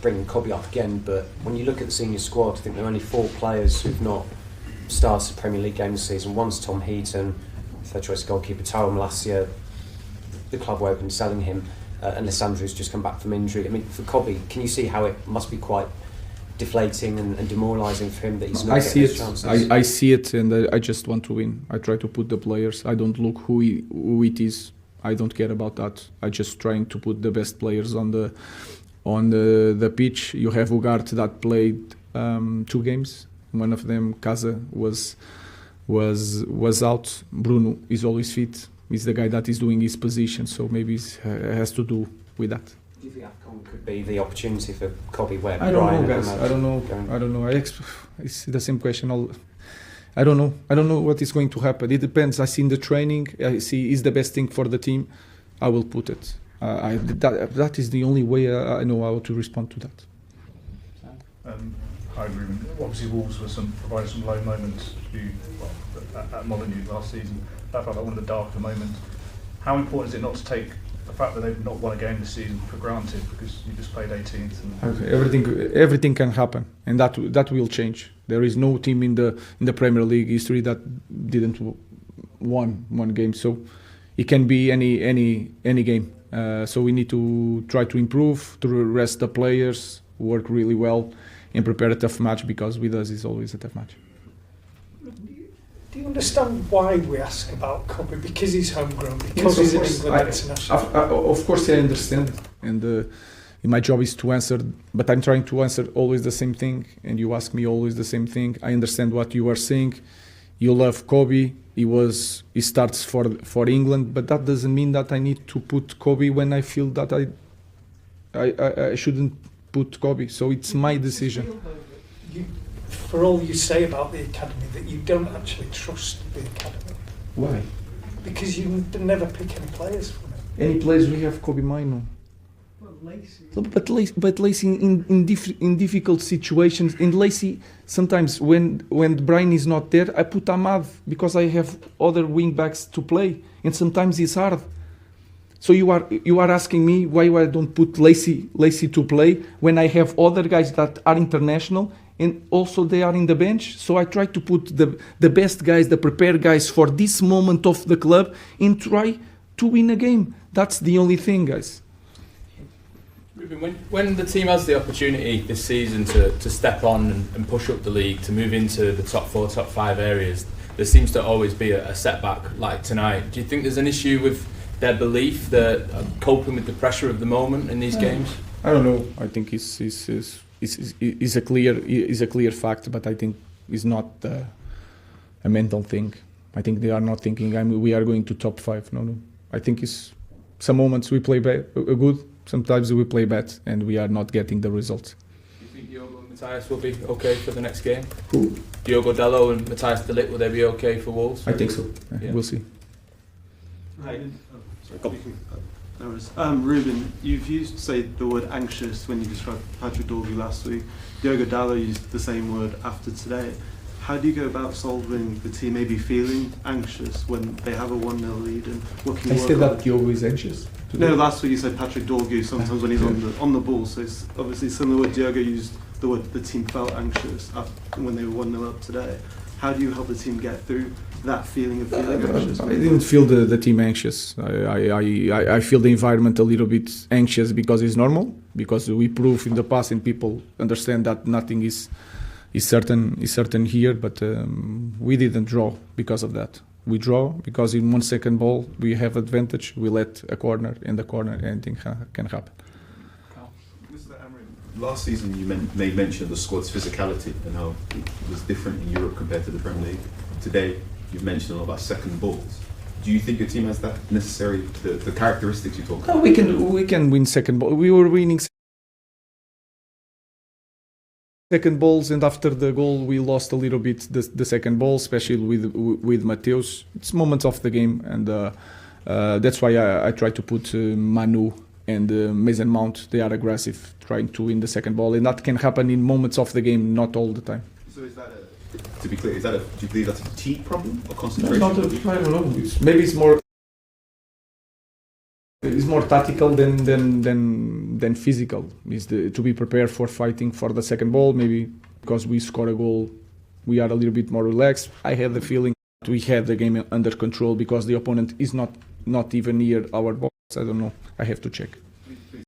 bringing Kobbie up again, but when you look at the senior squad, I think there are only 4 players who've not started a Premier League game this season. One's Tom Heaton, third choice goalkeeper. Tyrone last year, the club were open to selling him, and Lissandro's just come back from injury. I mean, for Kobbie, can you see how it must be quite deflating and demoralising for him that he's not getting his chances? I see it, and I just want to win. I try to put the players. I don't look who it is. I don't care about that. I just trying to put the best players on the pitch. You have Ugarte that played 2 games. One of them, Casa, was out. Bruno is always fit. He's the guy that is doing his position, so maybe it has to do with that. Do you think AFCON could be the opportunity for Kobbie where I don't know, guys. I don't know. It's the same question. I don't know. I don't know what is going to happen. It depends. I see in the training. I see is the best thing for the team. I will put it. That is the only way I know how to respond to that. Hi, Ruben. Obviously, Wolves provided some low moments for you at Molyneux last season. That felt like one of the darker moments. How important is it not to take the fact that they've not won a game this season for granted, because you just played 18th? Everything can happen, and that will change. There is no team in the Premier League history that didn't won one game, so it can be any game. So we need to try to improve, to rest the players, work really well, and prepare a tough match, because with us it's always a tough match. Do you understand why we ask about Kobbie? Because he's homegrown, because he's an England international? Of course I understand, and my job is to answer, but I'm trying to answer always the same thing, and you ask me always the same thing. I understand what you are saying. You love Kobbie. He starts for England, but that doesn't mean that I need to put Kobbie when I feel that I shouldn't put Kobbie. So it's my decision. For all you say about the academy, that you don't actually trust the academy. Why? Because you never pick any players from it. Any players we have Kobbie Mainoo. But Lacey in difficult situations, in Lacey sometimes when Brian is not there, I put Ahmad because I have other wing backs to play, and sometimes it's hard. So you are asking me why I don't put Lacey to play when I have other guys that are international and also they are in the bench. So I try to put the best guys, the prepared guys for this moment of the club, and try to win a game. That's the only thing, guys. Ruben, when the team has the opportunity this season to step on and push up the league, to move into the top 4, top 5 areas, there seems to always be a setback like tonight. Do you think there's an issue with their belief, that coping with the pressure of the moment in these games? I don't know. I think it's a clear fact, but I think it's not a mental thing. I think they are not thinking we are going to top 5. No. I think it's some moments we play good. Sometimes we play bad and we are not getting the results. Do you think Diogo and Matthias will be okay for the next game? Who? Diogo Dalot and Matthias de Ligt, will they be okay for Wolves? I think so. Yeah. We'll see. Hi. Ruben, you've used, say, the word anxious when you described Patrick Dorgu last week. Diogo Dalot used the same word after today. How do you go about solving the team maybe feeling anxious when they have a 1-0 lead? And what can you I said that Diogo is anxious. No, last week you said Patrick Dorgu sometimes when he's on the ball. So it's obviously similar word. Diogo used the word the team felt anxious when they were 1-0 up today. How do you help the team get through that feeling of feeling anxious? I didn't feel the team anxious. I feel the environment a little bit anxious because it's normal, because we prove in the past and people understand that nothing is certain here, but we didn't draw because of that. We draw because in 1 second ball we have advantage. We let a corner, in the corner anything can happen. Mr. Amorim, last season you made mention of the squad's physicality and how it was different in Europe compared to the Premier League. Today you've mentioned a lot about second balls. Do you think your team has that necessary, the characteristics you talk about? We can win second ball. We were winning second balls, and after the goal we lost a little bit the second ball, especially with Mateus. It's moments of the game, and that's why I try to put Manu and Mason Mount. They are aggressive, trying to win the second ball, and that can happen in moments of the game, not all the time. So is that to be clear, do you believe that's a fatigue problem or concentration? I don't know. Maybe it's more It's more tactical than physical. It's to be prepared for fighting for the second ball. Maybe because we score a goal, we are a little bit more relaxed. I had the feeling we had the game under control because the opponent is not even near our box. I don't know. I have to check.